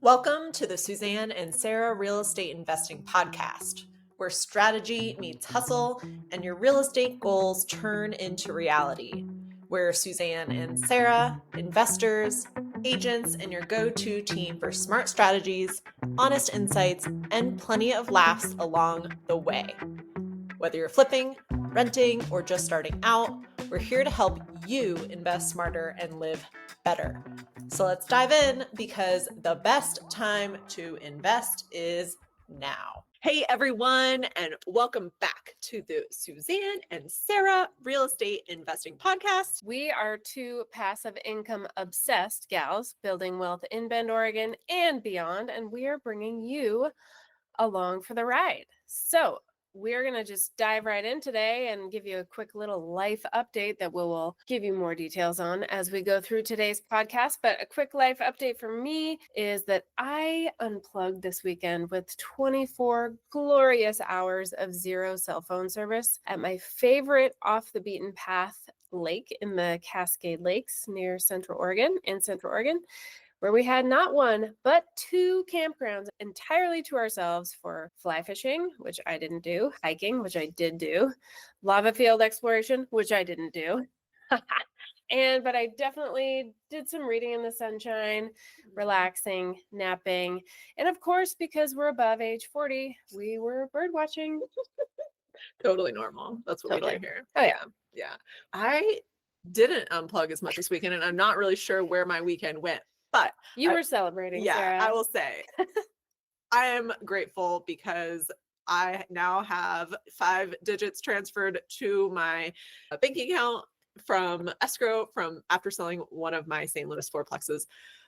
Welcome to the Suzanne and Sarah Real Estate Investing Podcast, where strategy meets hustle and your real estate goals turn into reality. Where Suzanne and Sarah, investors, agents, and your go-to team for smart strategies, honest insights, and plenty of laughs along the way. Whether you're flipping, renting, or just starting out, we're here to help you invest smarter and live better. So let's dive in because the best time to invest is now. Hey everyone, and welcome back to the Suzanne and Sarah Real Estate Investing Podcast. We are two passive income obsessed gals building wealth in Bend, Oregon and beyond, and we are bringing you along for the ride. So we're going to just dive right in today and give you a quick little life update that we'll give you more details on as we go through today's podcast. But a quick life update for me is that I unplugged this weekend with 24 glorious hours of zero cell phone service at my favorite off the beaten path lake in the Cascade Lakes near Central Oregon, where we had not one, but two campgrounds entirely to ourselves for fly fishing, which I didn't do, hiking, which I did do, lava field exploration, which I didn't do. But I definitely did some reading in the sunshine, relaxing, napping. And of course, because we're above age 40, we were bird watching. Totally normal. That's what we do here. Oh, yeah. Yeah. I didn't unplug as much this weekend, and I'm not really sure where my weekend went. But you were celebrating, Sarah. I will say I am grateful because I now have 5 digits transferred to my banking account from escrow from after selling one of my St. Louis fourplexes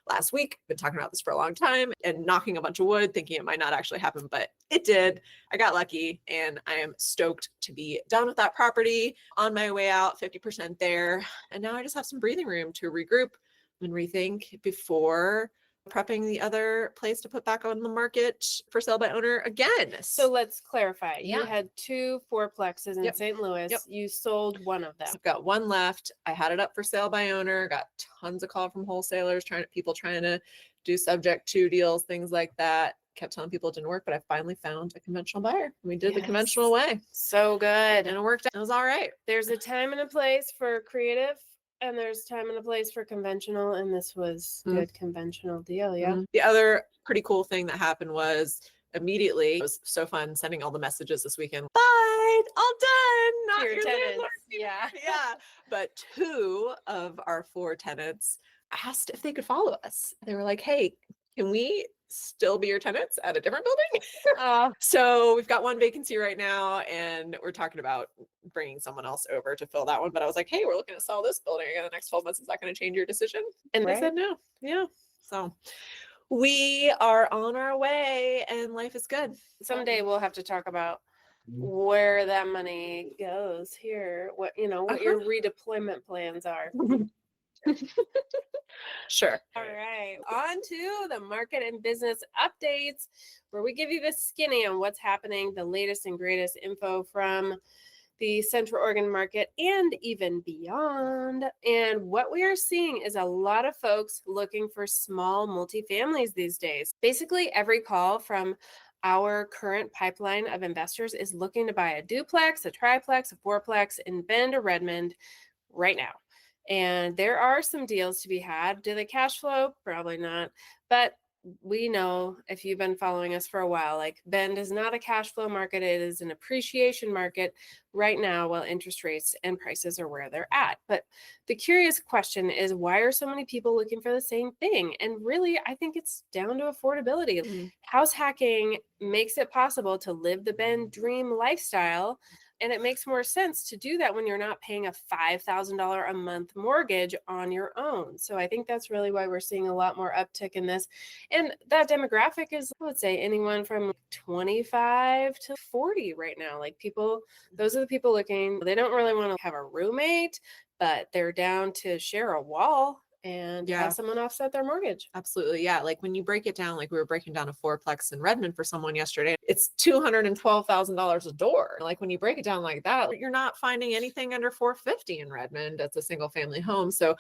last week. Been talking about this for a long time and knocking a bunch of wood, thinking it might not actually happen, but it did. I got lucky and I am stoked to be done with that property, on my way out, 50% there. And now I just have some breathing room to regroup and rethink before prepping the other place to put back on the market for sale by owner again. So let's clarify. Yeah. You had 2 fourplexes in Yep. St. Louis. Yep. You sold one of them. I've got one left. I had it up for sale by owner, got tons of call from wholesalers, people trying to do subject to deals, things like that. Kept telling people it didn't work, but I finally found a conventional buyer. We did the conventional way. So good. And it worked out. It was all right. There's a time and a place for creative, and there's time and a place for conventional, and this was good conventional deal. Yeah. The other pretty cool thing that happened was immediately, it was so fun sending all the messages this weekend. Bye, all done. Not Your tenants. landlord. Yeah. Yeah. But 2 of our 4 tenants asked if they could follow us. They were like, hey, can we still be your tenants at a different building? So we've got 1 vacancy right now, and we're talking about bringing someone else over to fill that one. But I was like, hey, we're looking to sell this building in the next 12 months. Is that going to change your decision? And they said no. Yeah. So we are on our way and life is good. Someday we'll have to talk about where that money goes here, what your redeployment plans are. Sure. All right. On to the market and business updates, where we give you the skinny on what's happening, the latest and greatest info from the Central Oregon market and even beyond. And what we are seeing is a lot of folks looking for small multifamilies these days. Basically, every call from our current pipeline of investors is looking to buy a duplex, a triplex, a fourplex in Bend or Redmond right now. And there are some deals to be had. Do they cash flow? Probably not. But we know, if you've been following us for a while, like Bend is not a cash flow market. It is an appreciation market right now while interest rates and prices are where they're at. But the curious question is, why are so many people looking for the same thing? And really, I think it's down to affordability. House hacking makes it possible to live the Bend dream lifestyle. And it makes more sense to do that when you're not paying a $5,000 a month mortgage on your own. So I think that's really why we're seeing a lot more uptick in this. And that demographic is, I would say, anyone from 25 to 40 right now. Like people, those are the people looking. They don't really want to have a roommate, but they're down to share a wall and have someone offset their mortgage. Absolutely. Yeah. Like when you break it down, like we were breaking down a fourplex in Redmond for someone yesterday, it's $212,000 a door. Like when you break it down like that, you're not finding anything under $450 in Redmond. That's a single family home. So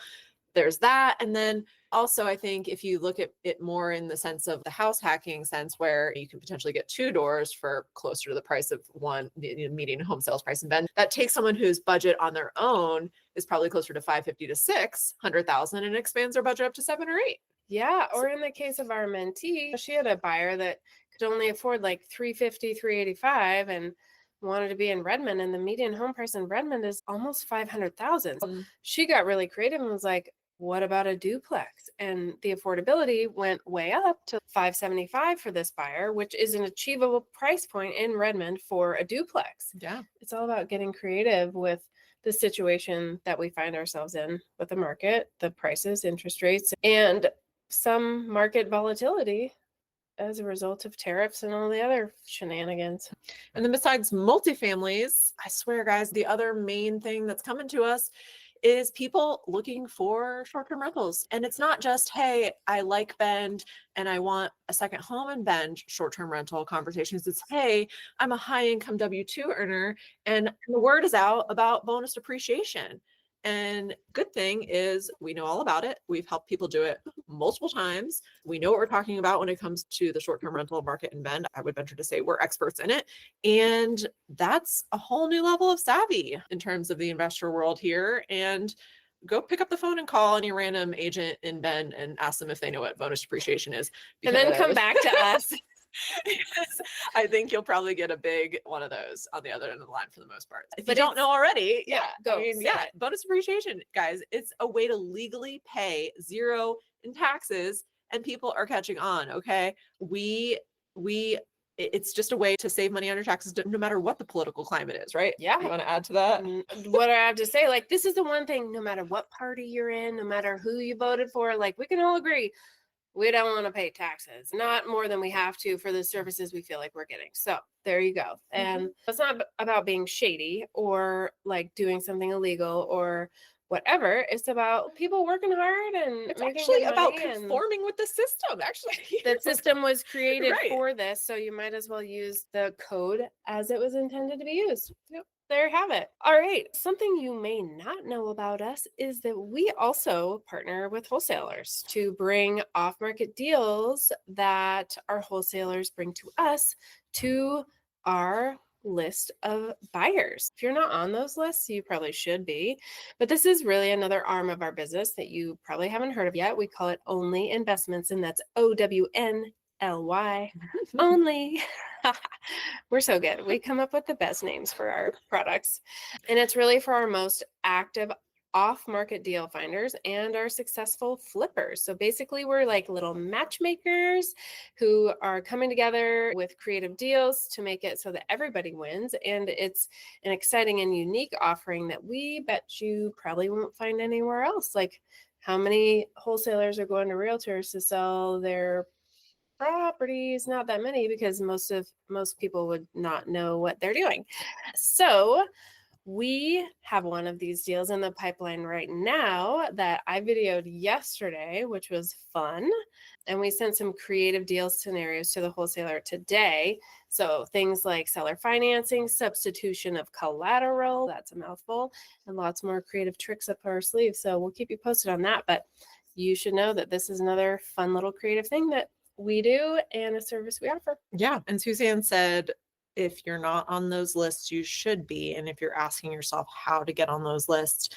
there's that. And then Also, I think if you look at it more in the sense of the house hacking sense, where you can potentially get 2 doors for closer to the price of one, the median home sales price in Bend, that takes someone whose budget on their own is probably closer to 550 to 600,000 and expands their budget up to 7 or 8. Yeah. Or in the case of our mentee, she had a buyer that could only afford like 350, 385 and wanted to be in Redmond, and the median home price in Redmond is almost 500,000. She got really creative and was like, what about a duplex? And the affordability went way up to 575 for this buyer, which is an achievable price point in Redmond for a duplex. Yeah. It's all about getting creative with the situation that we find ourselves in with the market, the prices, interest rates, and some market volatility as a result of tariffs and all the other shenanigans. And then besides multifamilies, I swear, guys, the other main thing that's coming to us is people looking for short-term rentals. And it's not just, hey, I like Bend and I want a second home in Bend short-term rental conversations. It's, hey, I'm a high-income W-2 earner and the word is out about bonus depreciation. And good thing is we know all about it. We've helped people do it multiple times. We know what we're talking about when it comes to the short-term rental market in Bend. I would venture to say we're experts in it. And that's a whole new level of savvy in terms of the investor world here. And go pick up the phone and call any random agent in Bend and ask them if they know what bonus depreciation is. And then come back to us. Because I think you'll probably get a big one of those on the other end of the line for the most part. If But you don't know already, go. Bonus depreciation, guys, it's a way to legally pay zero in taxes, and people are catching on. Okay, it's just a way to save money on your taxes, no matter what the political climate is, right? Yeah. You want to add to that? What I have to say, like, this is the one thing, no matter what party you're in, no matter who you voted for, like, we can all agree, we don't want to pay taxes, not more than we have to for the services we feel like we're getting. So there you go. And it's not about being shady or like doing something illegal or whatever. It's about people working hard, and it's making actually good about money, conforming with the system. Actually, the system was created Right. for this, so you might as well use the code as it was intended to be used. Yep. There you have it. All right. Something you may not know about us is that we also partner with wholesalers to bring off-market deals that our wholesalers bring to us to our list of buyers. If you're not on those lists, you probably should be. But this is really another arm of our business that you probably haven't heard of yet. We call it Only Investments, and that's OWNLY. Only. We're so good. We come up with the best names for our products. And it's really for our most active off-market deal finders and our successful flippers. So basically, we're like little matchmakers who are coming together with creative deals to make it so that everybody wins. And it's an exciting and unique offering that we bet you probably won't find anywhere else. Like, how many wholesalers are going to realtors to sell their properties? Not that many, because most people would not know what they're doing. So we have one of these deals in the pipeline right now that I videoed yesterday, which was fun. And we sent some creative deal scenarios to the wholesaler today. So things like seller financing, substitution of collateral, that's a mouthful, and lots more creative tricks up our sleeve. So we'll keep you posted on that. But you should know that this is another fun little creative thing that we do and a service we offer. Yeah. And Suzanne said, if you're not on those lists, you should be. And if you're asking yourself how to get on those lists,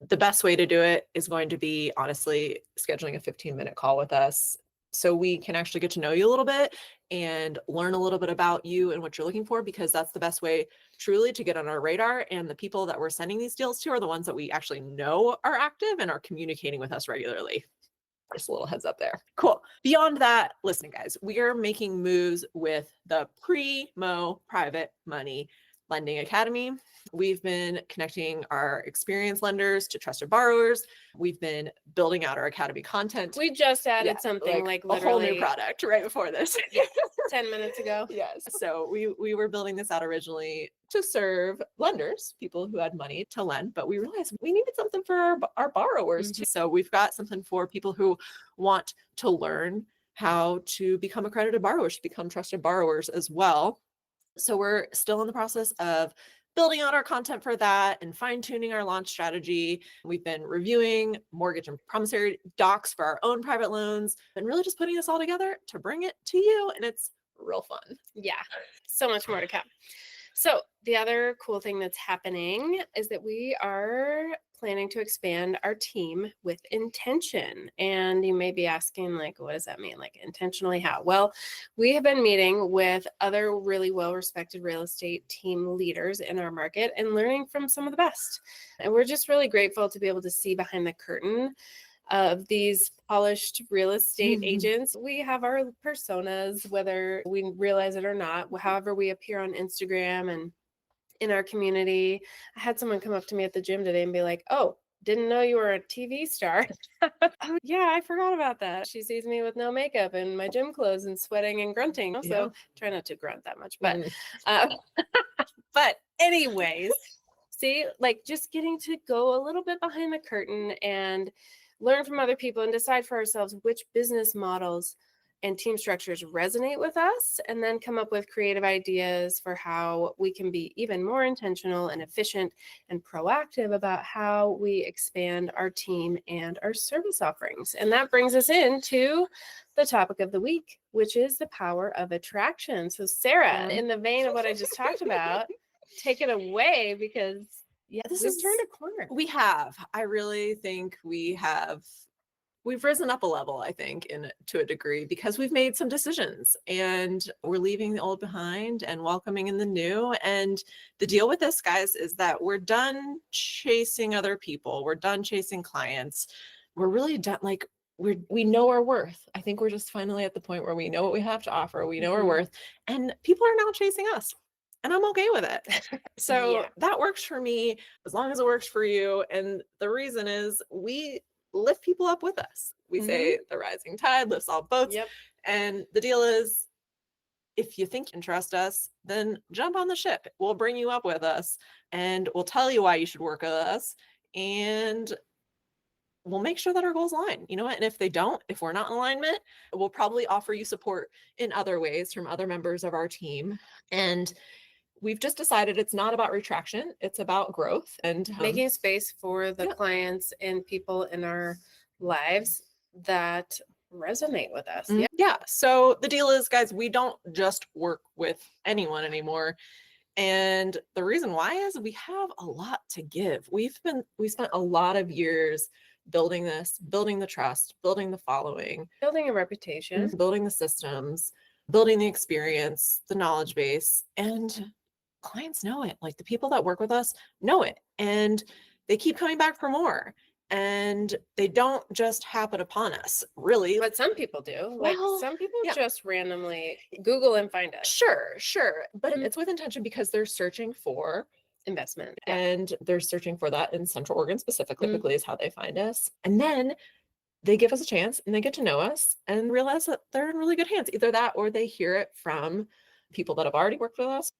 the best way to do it is going to be, honestly, scheduling a 15-minute call with us so we can actually get to know you a little bit and learn a little bit about you and what you're looking for, because that's the best way truly to get on our radar. And the people that we're sending these deals to are the ones that we actually know are active and are communicating with us regularly. Just a little heads up there. Cool. Beyond that, listen, guys, we are making moves with the Primo Private Money Lending Academy. We've been connecting our experienced lenders to trusted borrowers. We've been building out our academy content. We just added something like a whole new product right before this. 10 minutes ago. Yes. So we were building this out originally to serve lenders, people who had money to lend, but we realized we needed something for our borrowers too. So we've got something for people who want to learn how to become accredited borrowers, to become trusted borrowers as well. So we're still in the process of building out our content for that and fine-tuning our launch strategy. We've been reviewing mortgage and promissory docs for our own private loans and really just putting this all together to bring it to you. And it's real fun. Yeah, so much more to come. So the other cool thing that's happening is that we are planning to expand our team with intention. And you may be asking, like, what does that mean? Like, intentionally how? Well, we have been meeting with other really well-respected real estate team leaders in our market and learning from some of the best. And we're just really grateful to be able to see behind the curtain of these polished real estate agents. We have our personas, whether we realize it or not, however we appear on Instagram and in our community. I had someone come up to me at the gym today and be like, "Oh, didn't know you were a TV star." Oh, yeah, I forgot about that. She sees me with no makeup and my gym clothes and sweating and grunting. So try not to grunt that much, but but anyways, see, like just getting to go a little bit behind the curtain and learn from other people and decide for ourselves which business models and team structures resonate with us, and then come up with creative ideas for how we can be even more intentional and efficient and proactive about how we expand our team and our service offerings. And that brings us into the topic of the week, which is the power of attraction. So Sarah, in the vein of what I just talked about, take it away, because this we've is turned a corner. We have. I really think we've risen up a level, I think, to a degree, because we've made some decisions and we're leaving the old behind and welcoming in the new. And the deal with this, guys, is that we're done chasing other people. We're done chasing clients. We're really done. Like, we know our worth. I think we're just finally at the point where we know what we have to offer. We know our worth, and people are now chasing us. And I'm okay with it. So that works for me as long as it works for you. And the reason is we lift people up with us. We say the rising tide lifts all boats. And the deal is, if you think you can trust us, then jump on the ship. We'll bring you up with us and we'll tell you why you should work with us. And we'll make sure that our goals align. You know what? And if they don't, if we're not in alignment, we'll probably offer you support in other ways from other members of our team. And we've just decided it's not about retraction. It's about growth and making space for the clients and people in our lives that resonate with us. Yeah. So the deal is, guys, we don't just work with anyone anymore. And the reason why is we have a lot to give. We spent a lot of years building this, building the trust, building the following, building a reputation, building the systems, building the experience, the knowledge base, and clients know it. Like, the people that work with us know it, and they keep coming back for more. And they don't just happen upon us, really. But some people do. Like, some people just randomly Google and find us. Sure. But it's with intention, because they're searching for investment. And they're searching for that in Central Oregon specifically, is how they find us. And then they give us a chance and they get to know us and realize that they're in really good hands. Either that, or they hear it from people that have already worked with us,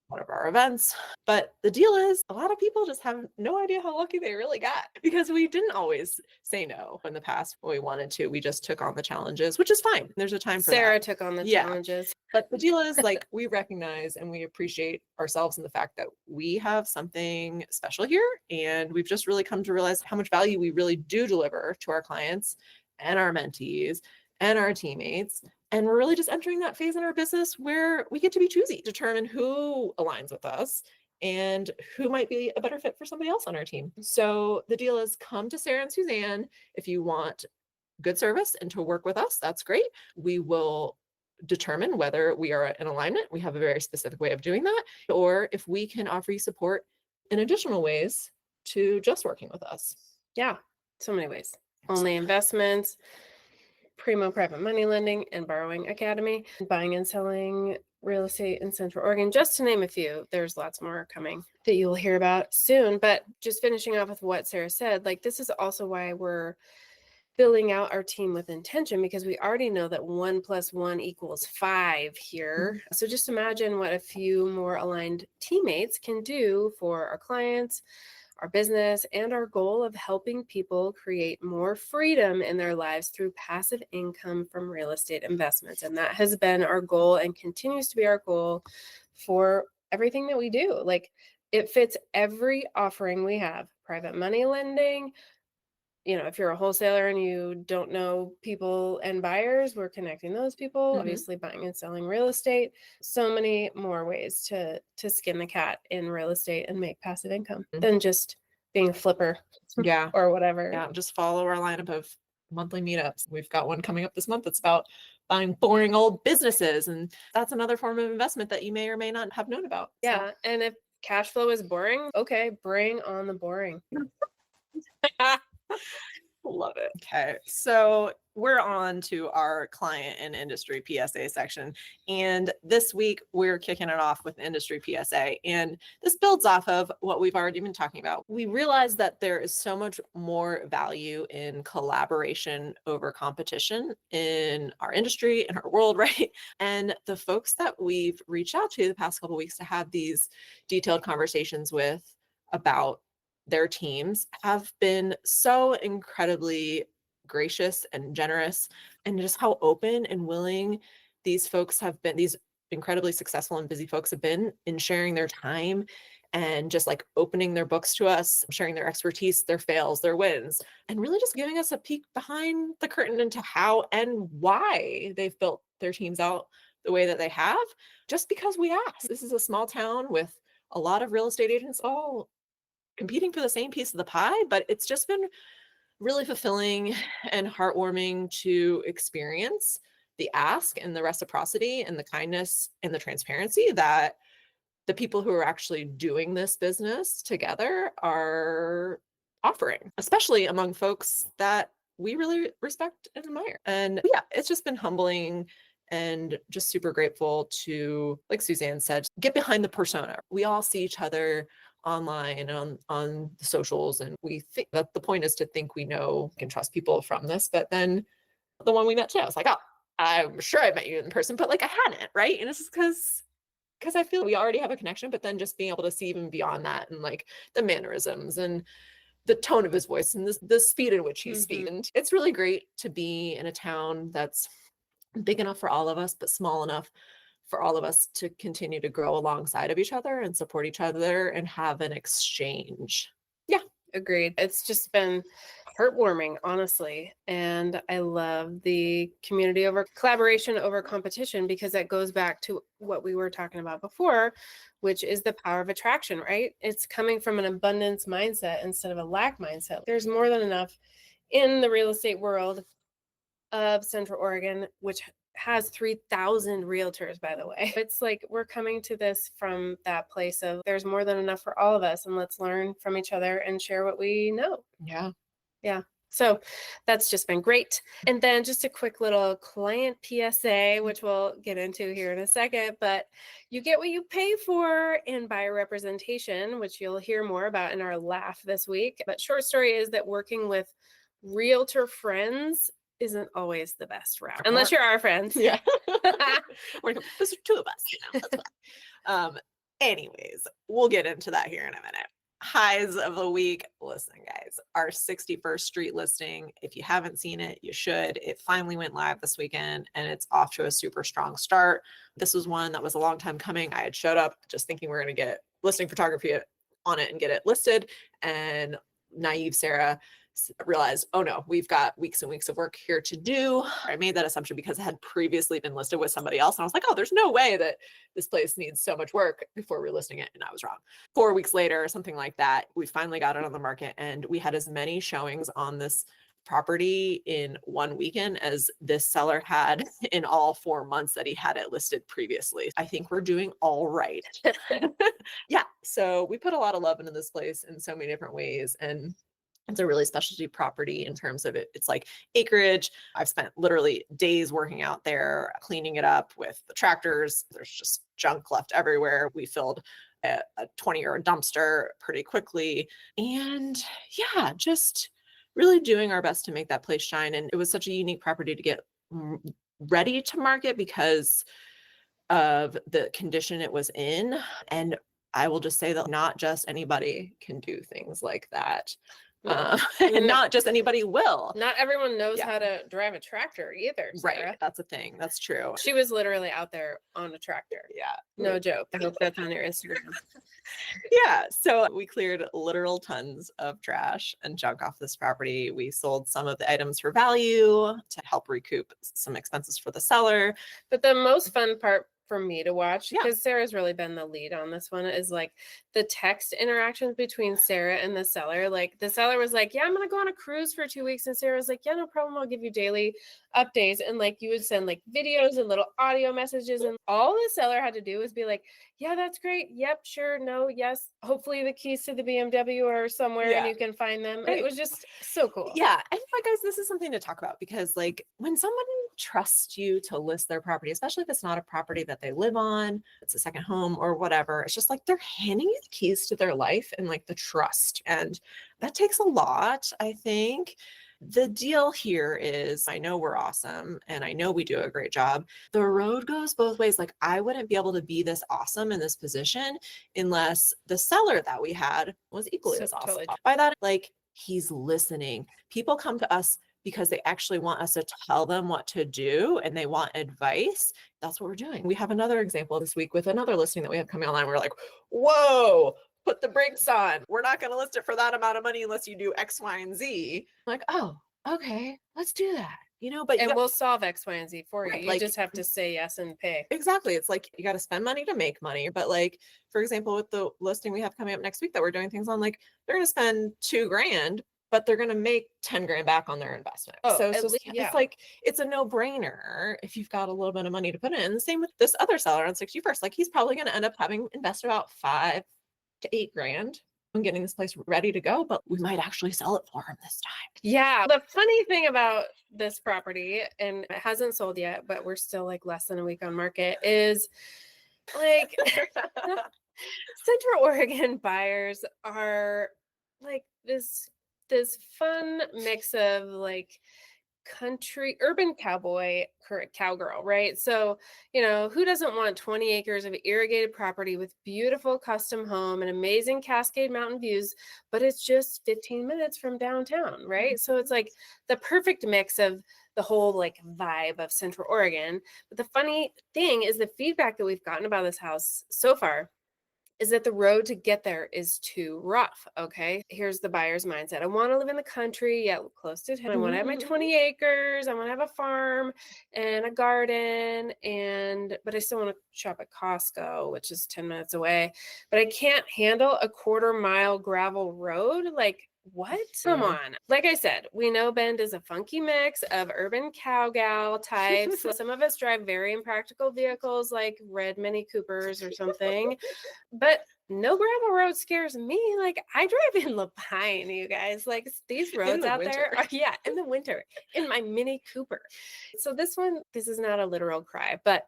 one of our events. But the deal is, a lot of people just have no idea how lucky they really got, because we didn't always say no in the past when we wanted to. We just took on the challenges, which is fine. There's a time for Sarah that. took on the challenges. But the deal is, like, we recognize and we appreciate ourselves in the fact that we have something special here. And we've just really come to realize how much value we really do deliver to our clients and our mentees and our teammates. And we're really just entering that phase in our business where we get to be choosy, determine who aligns with us and who might be a better fit for somebody else on our team. So the deal is, come to Sarah and Suzanne if you want good service and to work with us. That's great. We will determine whether we are in alignment. We have a very specific way of doing that, or if we can offer you support in additional ways to just working with us. Yeah, so many ways. Only investments, Primo private money lending and borrowing academy, buying and selling real estate in Central Oregon, just to name a few. There's lots more coming that you'll hear about soon. But just finishing off with what Sarah said, like, this is also why we're filling out our team with intention, because we already know that 1 + 1 = 5 here. So just imagine what a few more aligned teammates can do for our clients, our business, and our goal of helping people create more freedom in their lives through passive income from real estate investments. And that has been our goal and continues to be our goal for everything that we do. Like it fits every offering we have. Private money lending, if you're a wholesaler and you don't know people and buyers, we're connecting those people. Obviously, buying and selling real estate. So many more ways to skin the cat in real estate and make passive income than just being a flipper Yeah. or whatever. Yeah. Just follow our lineup of monthly meetups. We've got one coming up this month. It's about buying boring old businesses. And that's another form of investment that you may or may not have known about. Yeah. And if cash flow is boring, okay, bring on the boring. Love it. Okay. So we're on to our client and industry PSA section. And this week we're kicking it off with industry PSA. And this builds off of what we've already been talking about. We realize that there is so much more value in collaboration over competition in our industry, in our world, right? And the folks that we've reached out to the past couple of weeks to have these detailed conversations with about their teams have been so incredibly gracious and generous, and just how open and willing these folks have been, these incredibly successful and busy folks have been in sharing their time and just like opening their books to us, sharing their expertise, their fails, their wins, and really just giving us a peek behind the curtain into how and why they've built their teams out the way that they have, just because we asked. This is a small town with a lot of real estate agents all competing for the same piece of the pie, but it's just been really fulfilling and heartwarming to experience the ask and the reciprocity and the kindness and the transparency that the people who are actually doing this business together are offering, especially among folks that we really respect and admire. And yeah, it's just been humbling and just super grateful to, like Suzanne said, get behind the persona. We all see each other online and on the socials, and we think that the point is to think we know, can trust people from this. But then the one we met today, I was like, oh, I'm sure I met you in person, but like I hadn't, right? And it's because I feel we already have a connection, but then just being able to see even beyond that, and like the mannerisms and the tone of his voice and the speed in which he speaks. And it's really great to be in a town that's big enough for all of us, but small enough for all of us to continue to grow alongside of each other and support each other and have an exchange. Yeah. Agreed. It's just been heartwarming, honestly. And I love the community over collaboration over competition, because that goes back to what we were talking about before, which is the power of attraction, right? It's coming from an abundance mindset instead of a lack mindset. There's more than enough in the real estate world of Central Oregon, which has 3,000 realtors, by the way. It's like we're coming to this from that place of there's more than enough for all of us, and let's learn from each other and share what we know. Yeah. Yeah. So that's just been great. And then just a quick little client PSA, which we'll get into here in a second, but you get what you pay for in buyer representation, which you'll hear more about in our laugh this week. But short story is that working with realtor friends isn't always the best route, unless you're our friends. Yeah. There's two of us, that's fine. Anyways, we'll get into that here in a minute. Highs of the week. Listen, guys, our 61st Street listing, if you haven't seen it, you should. It finally went live this weekend and it's off to a super strong start. This was one that was a long time coming. I had showed up just thinking we're going to get listing photography on it and get it listed. And naive Sarah realized, oh no, we've got weeks and weeks of work here to do. I made that assumption because it had previously been listed with somebody else. And I was like, oh, there's no way that this place needs so much work before we're listing it. And I was wrong. 4 weeks later, or something like that, we finally got it on the market, and we had as many showings on this property in one weekend as this seller had in all 4 months that he had it listed previously. I think we're doing all right. Yeah. So we put a lot of love into this place in so many different ways. And it's a really specialty property in terms of it. It's like acreage. I've spent literally days working out there, cleaning it up with the tractors. There's just junk left everywhere. We filled a 20-year dumpster pretty quickly. And yeah, just really doing our best to make that place shine. And it was such a unique property to get ready to market because of the condition it was in. And I will just say that not just anybody can do things like that. And not just anybody will. Not everyone knows how to drive a tractor either, Sarah. Right. That's a thing. That's true. She was literally out there on a tractor. Yeah. No joke. I hope that's on your Instagram. Yeah. So we cleared literal tons of trash and junk off this property. We sold some of the items for value to help recoup some expenses for the seller. But the most fun part for me to watch, Yeah. because Sarah's really been the lead on this one, is like the text interactions between Sarah and the seller. Like the seller was like, yeah, I'm going to go on a cruise for 2 weeks. And Sarah was like, yeah, no problem. I'll give you daily updates. And like you would send like videos and little audio messages. And all the seller had to do was be like, yeah, that's great. Yep, sure. No, yes. Hopefully the keys to the BMW are somewhere and you can find them. Right. It was just so cool. Yeah. And guys, this is something to talk about because like when someone trusts you to list their property, especially if it's not a property that they live on, it's a second home or whatever, it's just like they're handing you the keys to their life and like the trust. And that takes a lot, I think. The deal here is I know we're awesome and I know we do a great job. The road goes both ways. Like I wouldn't be able to be this awesome in this position unless the seller that we had was equally as awesome. Totally. By that, like he's listening. People come to us because they actually want us to tell them what to do and they want advice. That's what we're doing. We have another example this week with another listing that we have coming online. We're like, whoa, put the brakes on. We're not going to list it for that amount of money unless you do X, Y, and Z. I'm like, oh, okay, let's do that. You know, but we'll solve X, Y, and Z for you. Right, you just have to say yes and pay. Exactly. It's like you got to spend money to make money. But like, for example, with the listing we have coming up next week that we're doing things on, like they're going to spend $2,000, but they're going to make 10 grand back on their investment. So it's like, it's a no brainer if you've got a little bit of money to put in. And the same with this other seller on 61st, like he's probably going to end up having invested about 5 to 8 grand on getting this place ready to go, but we might actually sell it for him this time. Yeah. The funny thing about this property, and it hasn't sold yet, but we're still like less than a week on market, is like Central Oregon buyers are like this fun mix of like country urban cowgirl, right? So, you know, who doesn't want 20 acres of irrigated property with beautiful custom home and amazing Cascade Mountain views, but it's just 15 minutes from downtown, right? So it's like the perfect mix of the whole like vibe of Central Oregon. But the funny thing is the feedback that we've gotten about this house so far is that the road to get there is too rough. Okay. Here's the buyer's mindset. I want to live in the country, yet close to town. I want to have my 20 acres. I want to have a farm and a garden, but I still want to shop at Costco, which is 10 minutes away. But I can't handle a 1/4 mile gravel road. Like, what? Come on. Like I said, we know Bend is a funky mix of urban cowgal types. Some of us drive very impractical vehicles like red Mini Coopers or something, but no gravel road scares me. Like I drive in Lapine, you guys. Like these roads out there are, in the winter in my Mini Cooper. So this is not a literal cry, but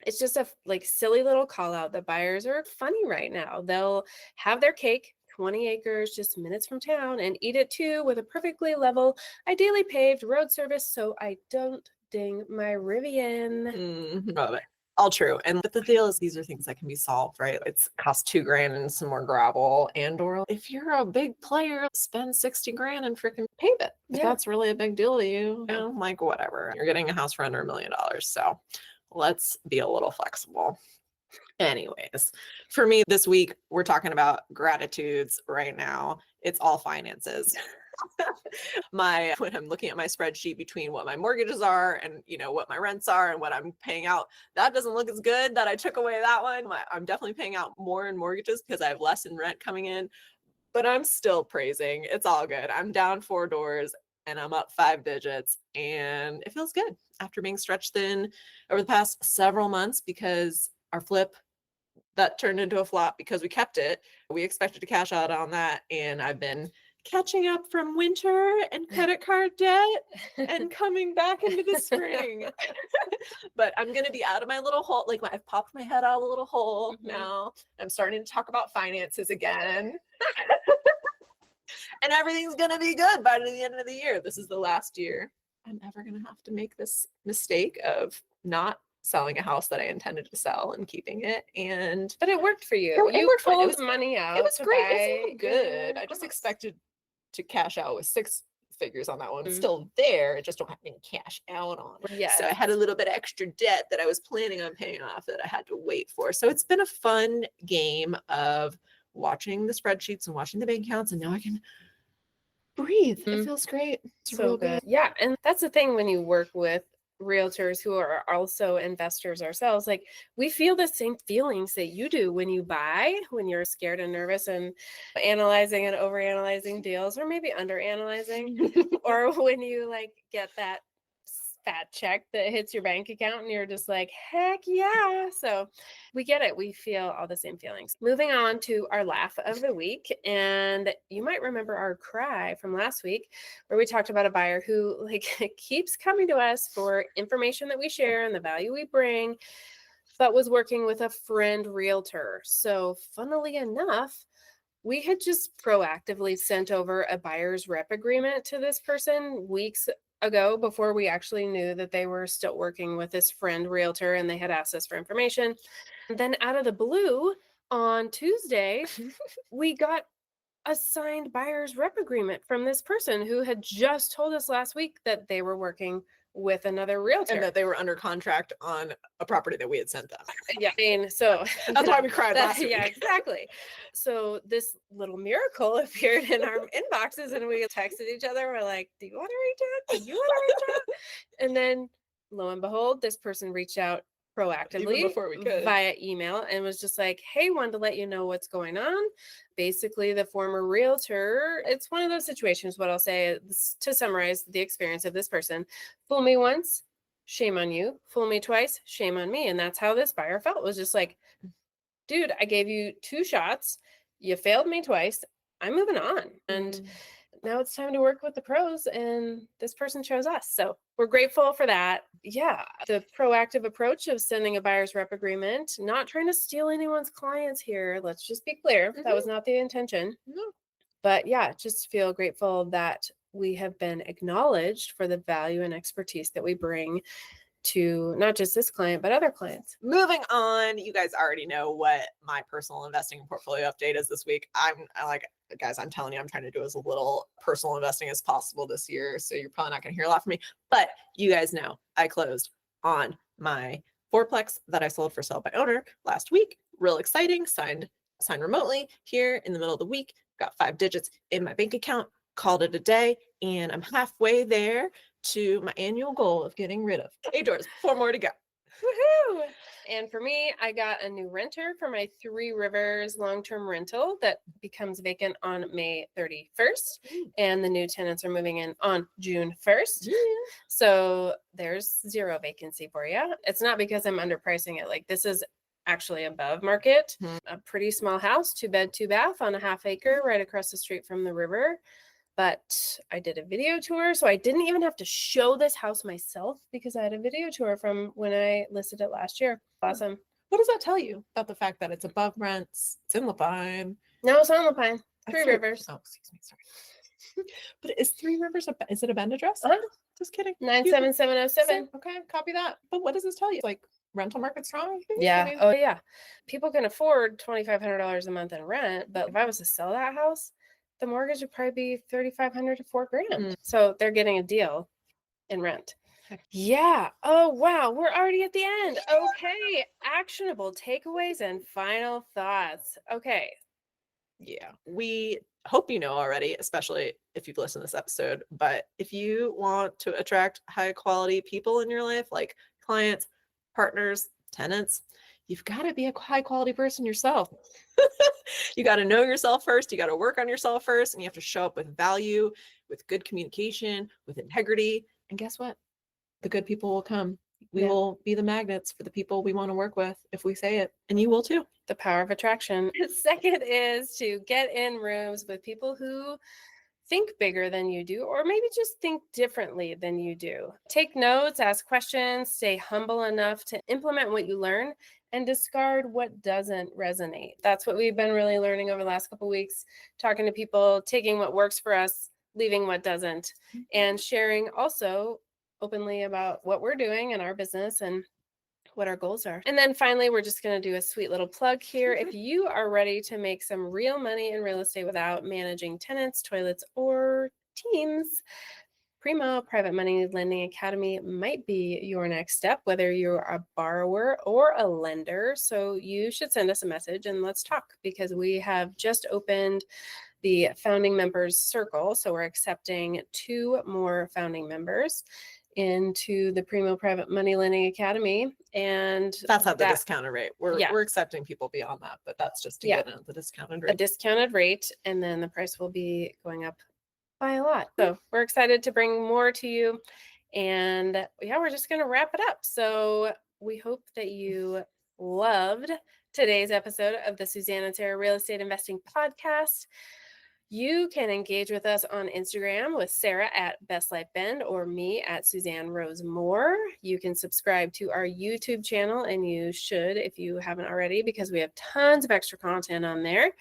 it's just a like silly little call out. The buyers are funny right now. They'll have their cake, 20 acres, just minutes from town, and eat it too with a perfectly level, ideally paved road service so I don't ding my Rivian. Love it. All true. But the deal is these are things that can be solved, right? It's cost $2,000 and some more gravel, or if you're a big player, spend 60 grand and freaking pave it. If that's really a big deal to you, you know, like whatever. You're getting a house for under $1 million. So let's be a little flexible. Anyways, for me this week, we're talking about gratitudes right now. It's all finances. When I'm looking at my spreadsheet between what my mortgages are and, you know, what my rents are and what I'm paying out, that doesn't look as good that I took away that one. I'm definitely paying out more in mortgages because I have less in rent coming in, but I'm still praising. It's all good. I'm down 4 doors and I'm up 5 digits and it feels good after being stretched thin over the past several months because our flip that turned into a flop because we kept it. We expected to cash out on that. And I've been catching up from winter and credit card debt and coming back into the spring. But I'm going to be out of my little hole. Like I've popped my head out of a little hole now. I'm starting to talk about finances again. And everything's going to be good by the end of the year. This is the last year I'm ever going to have to make this mistake of not selling a house that I intended to sell and keeping it. But it worked for you. You pulled money out. It was great. It was good. I just expected to cash out with 6 figures on that one. It's Mhm. still there. I just don't have any cash out on. So I Yes. had a little bit of extra debt that I was planning on paying off that I had to wait for. So it's been a fun game of watching the spreadsheets and watching the bank accounts, and now I can breathe. It Mhm. feels great. It's So real good. Yeah. And that's the thing when you work with realtors who are also investors ourselves, like we feel the same feelings that you do when you buy, when you're scared and nervous and analyzing and overanalyzing deals, or maybe underanalyzing, or when you like get that fat check that hits your bank account and you're just like, heck yeah. So we get it. We feel all the same feelings. Moving on to our laugh of the week. And you might remember our cry from last week where we talked about a buyer who like keeps coming to us for information that we share and the value we bring, but was working with a friend realtor. So funnily enough, we had just proactively sent over a buyer's rep agreement to this person weeks ago before we actually knew that they were still working with this friend realtor and they had asked us for information. And then out of the blue on Tuesday, we got a signed buyer's rep agreement from this person who had just told us last week that they were working with another realtor. And that they were under contract on a property that we had sent them. Yeah, I mean, so That's why we cried last week. Yeah, exactly. So this little miracle appeared in our inboxes, and we texted each other. We're like, "Do you want to reach out? Do you want to reach out?" And then, lo and behold, this person reached out proactively Even before we could. via email and was just like, "Hey, wanted to let you know what's going on." Basically, the former realtor. It's one of those situations. What I'll say to summarize the experience of this person: fool me once, shame on you. Fool me twice, shame on me. And that's how this buyer felt. It was just like, dude, I gave you 2 shots. You failed me twice. I'm moving on. And now it's time to work with the pros. And this person chose us. So we're grateful for that. Yeah. The proactive approach of sending a buyer's rep agreement, not trying to steal anyone's clients here. Let's just be clear. That was not the intention. No. But yeah, just feel grateful that we have been acknowledged for the value and expertise that we bring to not just this client, but other clients. Moving on, you guys already know what my personal investing and portfolio update is this week. Guys, I'm telling you, I'm trying to do as little personal investing as possible this year. So you're probably not going to hear a lot from me. But you guys know I closed on my fourplex that I sold for sale by owner last week. Real exciting. Signed remotely here in the middle of the week. Got 5 digits in my bank account. Called it a day, and I'm halfway there to my annual goal of getting rid of 8 doors. 4 more to go. Woohoo! And for me, I got a new renter for my 3 Rivers long-term rental that becomes vacant on May 31st. And the new tenants are moving in on June 1st. Yeah. So there's 0 vacancy for you. It's not because I'm underpricing it. Like this is actually above market. A pretty small house, 2-bed, 2-bath on a half acre right across the street from the river. But I did a video tour, so I didn't even have to show this house myself because I had a video tour from when I listed it last year. Awesome. What does that tell you about the fact that it's above rents? It's in Lapine. No, it's on Lapine. 3 Rivers. Oh, excuse me. Sorry. But is 3 Rivers, is it a Bend address? Just kidding. 97707. Okay, copy that. But what does this tell you? Like rental market strong? Yeah. Oh, yeah. People can afford $2,500 a month in rent, but if I was to sell that house, the mortgage would probably be $3,500 to $4,000. So they're getting a deal in rent. Yeah. Oh, wow. We're already at the end. Okay. Actionable takeaways and final thoughts. Okay. Yeah. We hope you know already, especially if you've listened to this episode. But if you want to attract high quality people in your life, like clients, partners, tenants, you've got to be a high quality person yourself. You got to know yourself first. You got to work on yourself first. And you have to show up with value, with good communication, with integrity. And guess what? The good people will come. We will be the magnets for the people we want to work with if we say it. And you will too. The power of attraction. Second is to get in rooms with people who think bigger than you do, or maybe just think differently than you do. Take notes, ask questions, stay humble enough to implement what you learn, and discard what doesn't resonate. That's what we've been really learning over the last couple of weeks, talking to people, taking what works for us, leaving what doesn't, and sharing also openly about what we're doing in our business and what our goals are. And then finally, we're just going to do a sweet little plug here. If you are ready to make some real money in real estate without managing tenants, toilets, or teams, Primo Private Money Lending Academy might be your next step, whether you're a borrower or a lender. So you should send us a message and let's talk, because we have just opened the founding members circle. So we're accepting 2 more founding members into the Primo Private Money Lending Academy. And That's at the discounted rate. Yeah. We're accepting people beyond that, but that's just to get at the discounted a rate. discounted rate. And then the price will be going up by a lot. So we're excited to bring more to you. And yeah, we're just going to wrap it up. So we hope that you loved today's episode of the Suzanne and Sarah Real Estate Investing Podcast. You can engage with us on Instagram with Sarah at Best Life Bend or me at Suzanne Rose Moore. You can subscribe to our YouTube channel, and you should if you haven't already, because we have tons of extra content on there.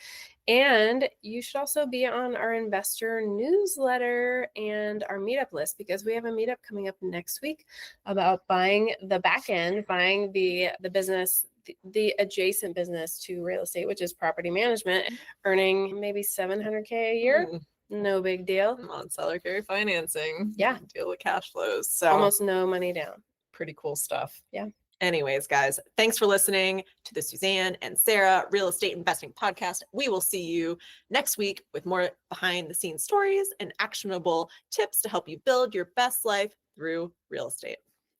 And you should also be on our investor newsletter and our meetup list, because we have a meetup coming up next week about buying the back end, buying the business, the adjacent business to real estate, which is property management, earning maybe $700K a year. No big deal. On seller carry financing. Yeah. Deal with cash flows. So almost no money down. Pretty cool stuff. Yeah. Anyways, guys, thanks for listening to the Suzanne and Sarah Real Estate Investing Podcast. We will see you next week with more behind the scenes stories and actionable tips to help you build your best life through real estate.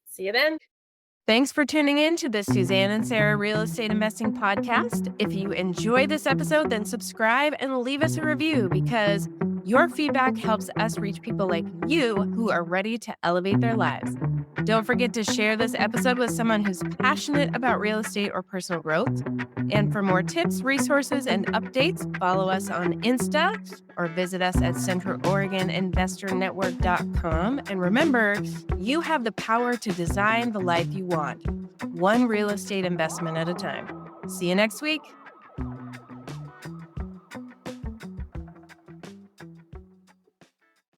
See you then. Thanks for tuning in to the Suzanne and Sarah Real Estate Investing Podcast. If you enjoyed this episode, then subscribe and leave us a review, because your feedback helps us reach people like you who are ready to elevate their lives. Don't forget to share this episode with someone who's passionate about real estate or personal growth. And for more tips, resources, and updates, follow us on Insta or visit us at centraloregoninvestornetwork.com. And remember, you have the power to design the life you want, one real estate investment at a time. See you next week.